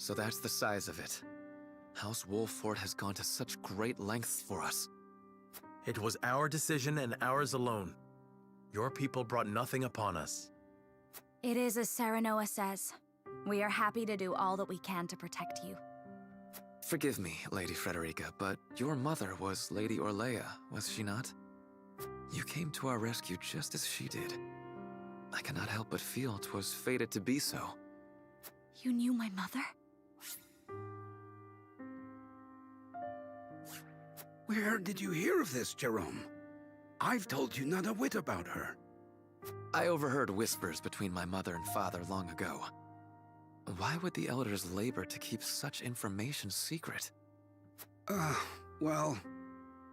So that's the size of it. House Wolffort has gone to such great lengths for us. It was our decision and ours alone. Your people brought nothing upon us. It is as Serenoa says. We are happy to do all that we can to protect you. Forgive me, Lady Frederica, but your mother was Lady Orlea, was she not? You came to our rescue just as she did. I cannot help but feel 'twas fated to be so. You knew my mother? Where did you hear of this, Jerome? I've told you not a whit about her. I overheard whispers between my mother and father long ago. Why would the elders labor to keep such information secret? Well,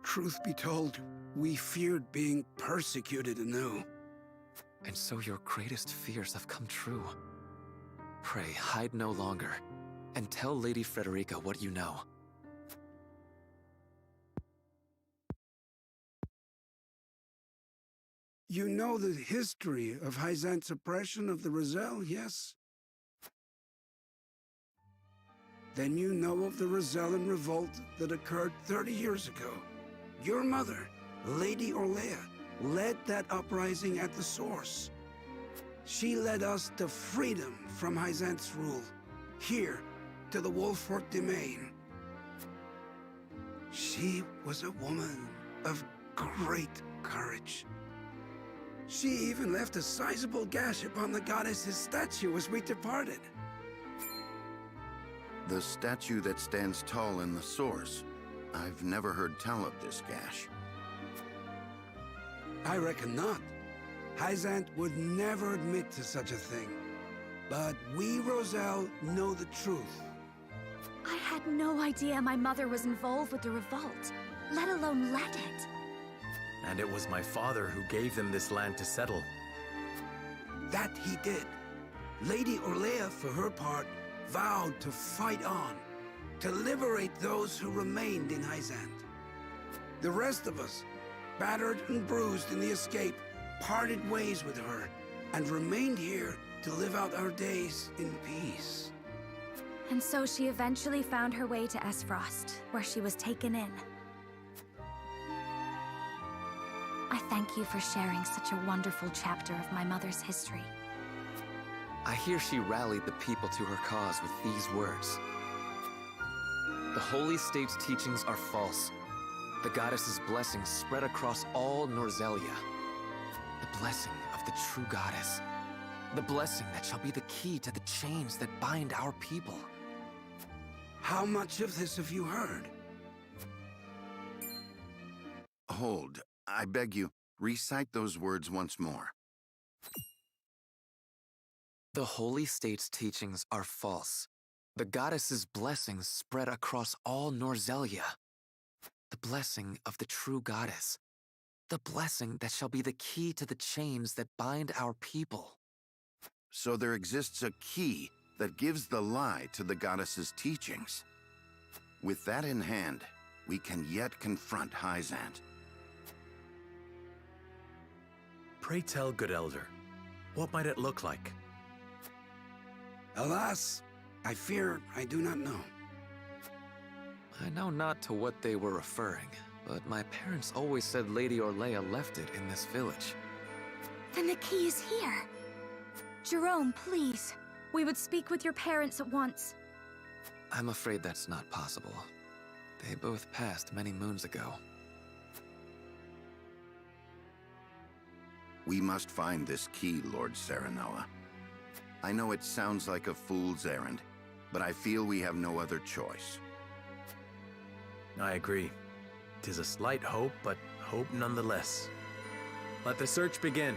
truth be told, we feared being persecuted anew. And so your greatest fears have come true. Pray, hide no longer, and tell Lady Frederica what you know. You know the history of Hyzante's oppression of the Roselle, yes? Then you know of the Rosellan revolt that occurred 30 years ago. Your mother, Lady Orlea, led that uprising at the source. She led us to freedom from Hyzante's rule, here to the Wolffort domain. She was a woman of great courage. She even left a sizable gash upon the goddess's statue as we departed. The statue that stands tall in the source. I've never heard tell of this gash. I reckon not. Hyzante would never admit to such a thing. But we, Roselle, know the truth. I had no idea my mother was involved with the revolt, let alone led it. And it was my father who gave them this land to settle. That he did. Lady Orlea, for her part, vowed to fight on, to liberate those who remained in Hyzante. The rest of us, battered and bruised in the escape, parted ways with her, and remained here to live out our days in peace. And so she eventually found her way to Esfrost, where she was taken in. I thank you for sharing such a wonderful chapter of my mother's history. I hear she rallied the people to her cause with these words. The Holy State's teachings are false. The goddess's blessings spread across all Norzelia. The blessing of the true goddess. The blessing that shall be the key to the chains that bind our people. How much of this have you heard? Hold. I beg you, recite those words once more. The Holy State's teachings are false. The goddess's blessings spread across all Norzelia. The blessing of the true goddess. The blessing that shall be the key to the chains that bind our people. So there exists a key that gives the lie to the goddess's teachings. With that in hand, we can yet confront Hyzante. Pray tell, good elder, what might it look like? Alas, I fear I do not know. I know not to what they were referring, but my parents always said Lady Orlea left it in this village. Then the key is here. Jerome, please. We would speak with your parents at once. I'm afraid that's not possible. They both passed many moons ago. We must find this key, Lord Serenoa. I know it sounds like a fool's errand, but I feel we have no other choice. I agree. 'Tis a slight hope, but hope nonetheless. Let the search begin.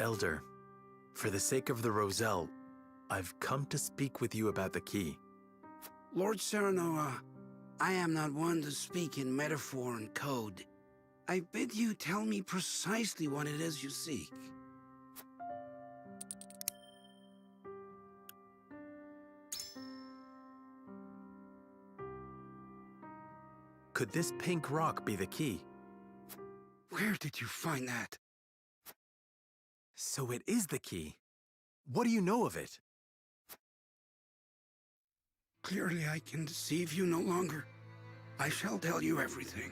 Elder, for the sake of the Roselle, I've come to speak with you about the key. Lord Serenoa, I am not one to speak in metaphor and code. I bid you tell me precisely what it is you seek. Could this pink rock be the key? Where did you find that? So it is the key. What do you know of it? Clearly I can deceive you no longer. I shall tell you everything.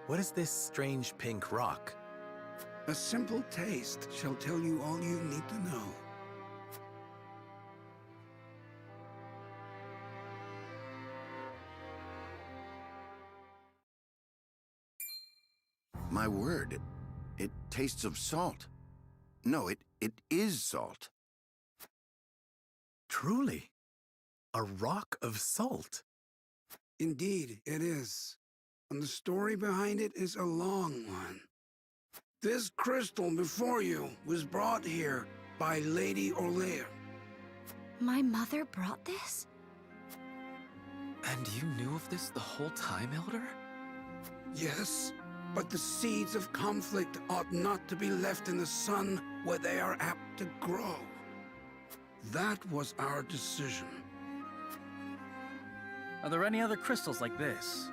What is this strange pink rock? A simple taste shall tell you all you need to know. My word, it tastes of salt. No, it is salt. Truly, a rock of salt. Indeed, it is. And the story behind it is a long one. This crystal before you was brought here by Lady Orlea. My mother brought this? And you knew of this the whole time, Elder? Yes, but the seeds of conflict ought not to be left in the sun where they are apt to grow. That was our decision. Are there any other crystals like this?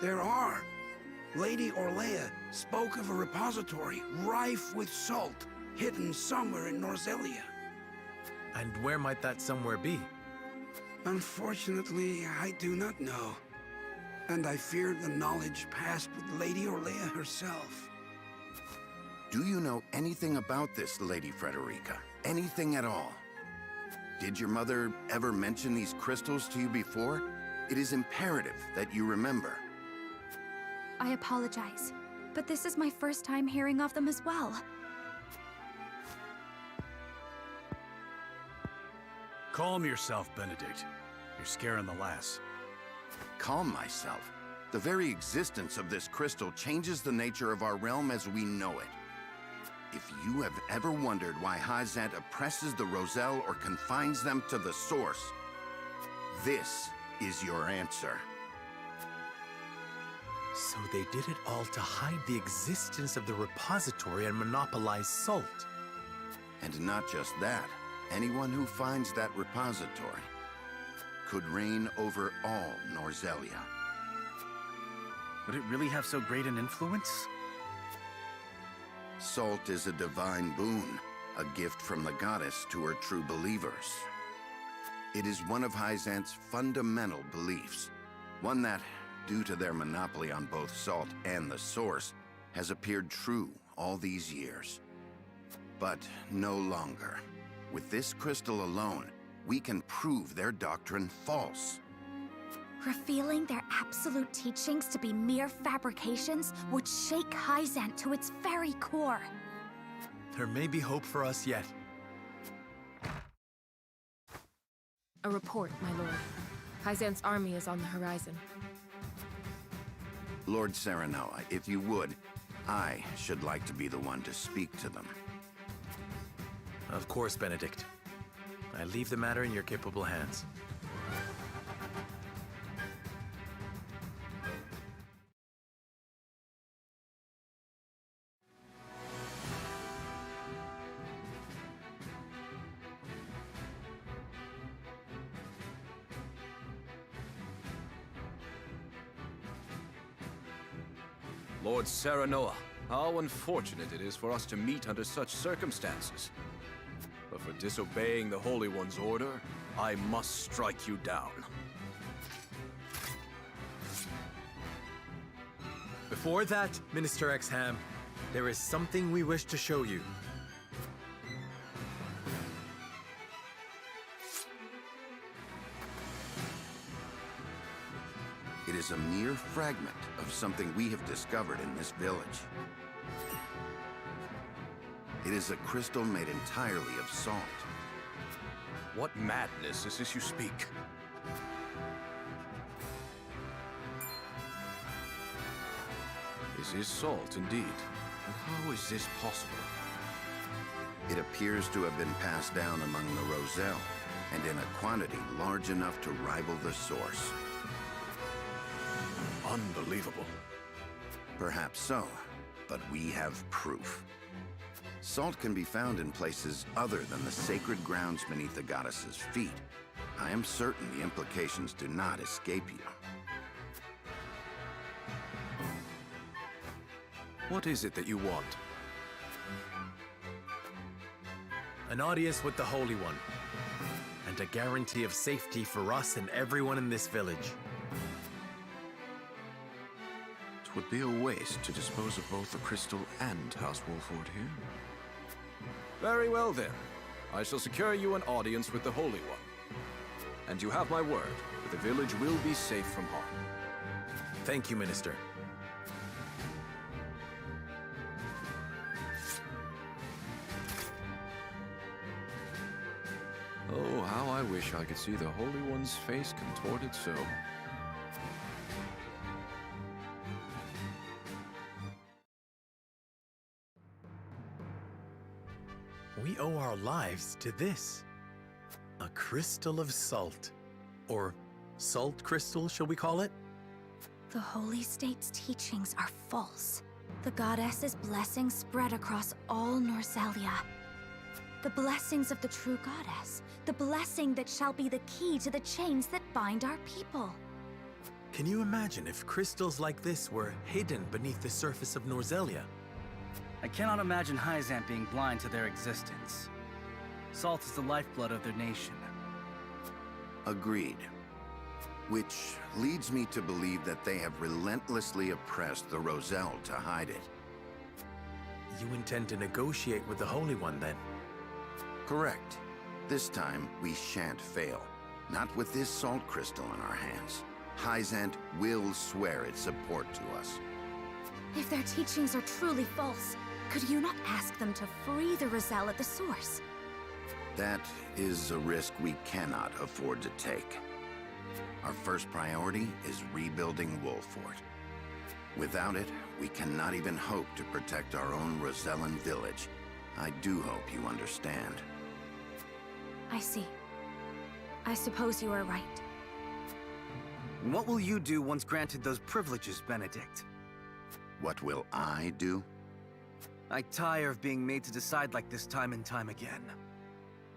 There are. Lady Orlea spoke of a repository rife with salt, hidden somewhere in Norzelia. And where might that somewhere be? Unfortunately, I do not know. And I fear the knowledge passed with Lady Orlea herself. Do you know anything about this, Lady Frederica? Anything at all? Did your mother ever mention these crystals to you before? It is imperative that you remember. I apologize, but this is my first time hearing of them as well. Calm yourself, Benedict. You're scaring the lass. Calm myself. The very existence of this crystal changes the nature of our realm as we know it. If you have ever wondered why Hyzante oppresses the Roselle or confines them to the source, this is your answer. So they did it all to hide the existence of the repository and monopolize salt. And not just that, anyone who finds that repository could reign over all Norzelia. Would it really have so great an influence? Salt is a divine boon, a gift from the goddess to her true believers. It is one of Hyzante's fundamental beliefs, one that, due to their monopoly on both salt and the source, has appeared true all these years. But no longer. With this crystal alone, we can prove their doctrine false. Revealing their absolute teachings to be mere fabrications would shake Hyzante to its very core. There may be hope for us yet. A report, my lord. Hyzante's army is on the horizon. Lord Serenoa, if you would, I should like to be the one to speak to them. Of course, Benedict. I leave the matter in your capable hands. Lord Serenoa, how unfortunate it is for us to meet under such circumstances. But for disobeying the Holy One's order, I must strike you down. Before that, Minister Exham, there is something we wish to show you. It is a mere fragment of something we have discovered in this village. It is a crystal made entirely of salt. What madness is this you speak? This is salt, indeed. And how is this possible? It appears to have been passed down among the Roselle, and in a quantity large enough to rival the source. Unbelievable. Perhaps so, but we have proof. Salt can be found in places other than the sacred grounds beneath the goddess's feet. I am certain the implications do not escape you. What is it that you want? An audience with the Holy One, and a guarantee of safety for us and everyone in this village. It would be a waste to dispose of both the crystal and House Wolffort here. Very well then. I shall secure you an audience with the Holy One. And you have my word that the village will be safe from harm. Thank you, Minister. Oh, how I wish I could see the Holy One's face contorted so. We owe our lives to this. A crystal of salt. Or salt crystal, shall we call it? The Holy State's teachings are false. The goddess's blessings spread across all Norzelia. The blessings of the true goddess. The blessing that shall be the key to the chains that bind our people. Can you imagine if crystals like this were hidden beneath the surface of Norzelia? I cannot imagine Hyzante being blind to their existence. Salt is the lifeblood of their nation. Agreed. Which leads me to believe that they have relentlessly oppressed the Roselle to hide it. You intend to negotiate with the Holy One, then? Correct. This time, we shan't fail. Not with this salt crystal in our hands. Hyzante will swear its support to us. If their teachings are truly false, could you not ask them to free the Roselle at the source? That is a risk we cannot afford to take. Our first priority is rebuilding Wolffort. Without it, we cannot even hope to protect our own Rosellan village. I do hope you understand. I see. I suppose you are right. And what will you do once granted those privileges, Benedict? What will I do? I tire of being made to decide like this time and time again.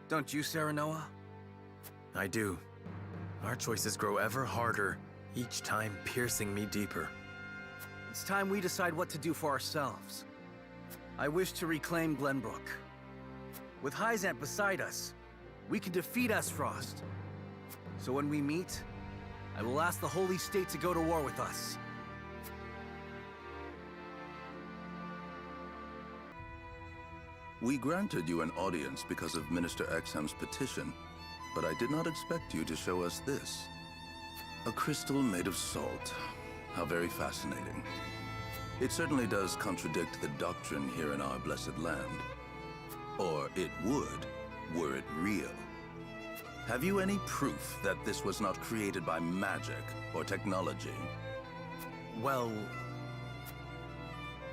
Don't you, Serenoa? I do. Our choices grow ever harder, each time piercing me deeper. It's time we decide what to do for ourselves. I wish to reclaim Glenbrook. With Hyzante beside us, we can defeat Esfrost. So when we meet, I will ask the Holy State to go to war with us. We granted you an audience because of Minister Exham's petition, but I did not expect you to show us this. A crystal made of salt. How very fascinating. It certainly does contradict the doctrine here in our blessed land. Or it would, were it real. Have you any proof that this was not created by magic or technology? Well...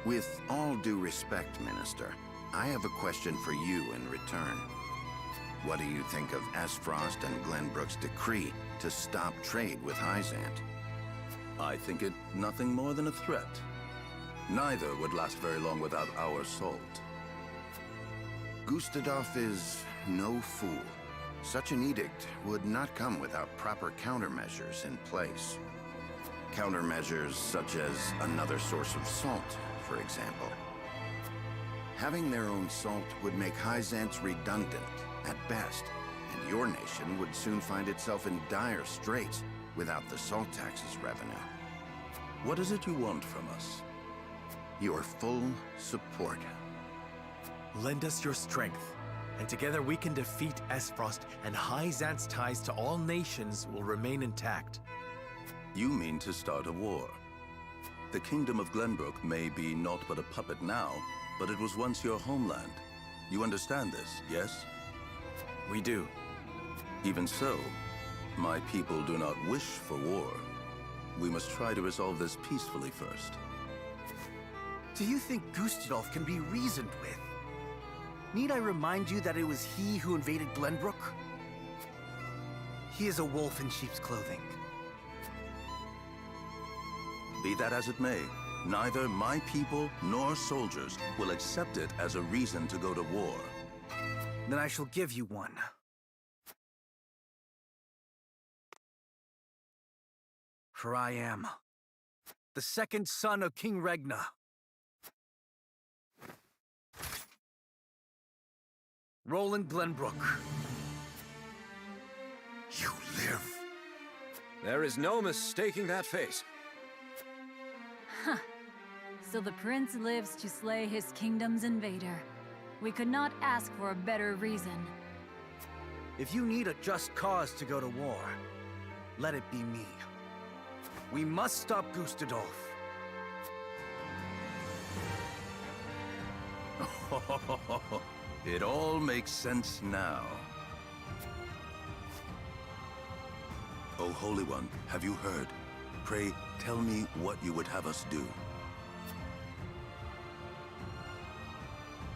With all due respect, Minister, I have a question for you in return. What do you think of Esfrost and Glenbrook's decree to stop trade with Hyzante? I think it nothing more than a threat. Neither would last very long without our salt. Gustadolf is no fool. Such an edict would not come without proper countermeasures in place. Countermeasures such as another source of salt, for example. Having their own salt would make Hyzante's redundant, at best, and your nation would soon find itself in dire straits without the salt tax's revenue. What is it you want from us? Your full support. Lend us your strength, and together we can defeat Esfrost, and Hyzante's ties to all nations will remain intact. You mean to start a war? The Kingdom of Glenbrook may be naught but a puppet now, but it was once your homeland. You understand this, yes? We do. Even so, my people do not wish for war. We must try to resolve this peacefully first. Do you think Gustadolf can be reasoned with? Need I remind you that it was he who invaded Glenbrook? He is a wolf in sheep's clothing. Be that as it may, neither my people nor soldiers will accept it as a reason to go to war. Then I shall give you one. For I am the second son of King Regna. Roland Glenbrook. You live. There is no mistaking that face. Huh. So the prince lives to slay his kingdom's invader. We could not ask for a better reason. If you need a just cause to go to war, let it be me. We must stop Gustadolf. It all makes sense now. O Holy One, have you heard? Pray, tell me what you would have us do.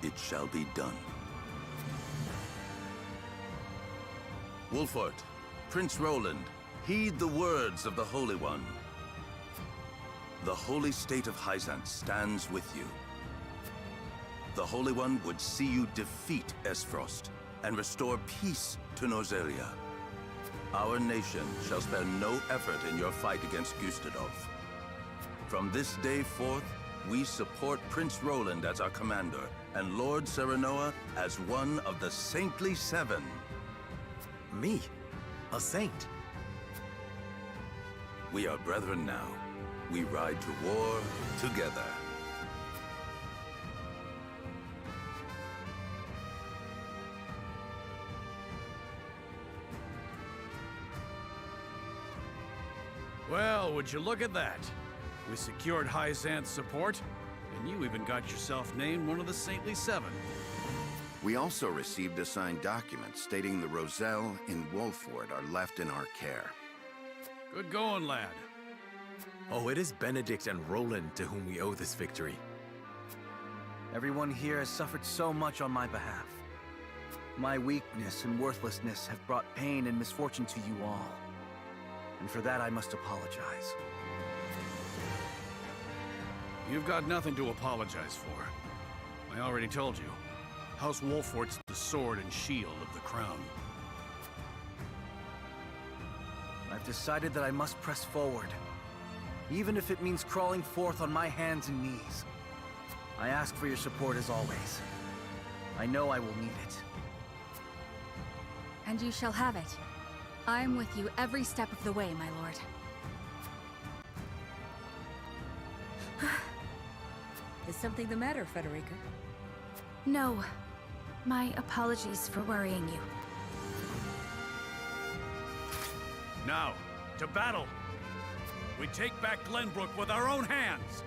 It shall be done. Wolffort, Prince Roland, heed the words of the Holy One. The holy state of Hyzante stands with you. The Holy One would see you defeat Esfrost and restore peace to Norzelia. Our nation shall spare no effort in your fight against Gustadolf. From this day forth, we support Prince Roland as our commander and Lord Serenoa as one of the Saintly Seven. Me? A saint? We are brethren now. We ride to war together. Well, would you look at that? We secured Hyzante's support, and you even got yourself named one of the Saintly Seven. We also received a signed document stating the Roselle and Wolffort are left in our care. Good going, lad. Oh, it is Benedict and Roland to whom we owe this victory. Everyone here has suffered so much on my behalf. My weakness and worthlessness have brought pain and misfortune to you all. And for that I must apologize. You've got nothing to apologize for. I already told you. House Wollfort's the sword and shield of the crown. I've decided that I must press forward, even if it means crawling forth on my hands and knees. I ask for your support as always. I know I will need it. And you shall have it. I'm with you every step of the way, my lord. Is something the matter, Federica? No. My apologies for worrying you. Now, to battle! We take back Glenbrook with our own hands!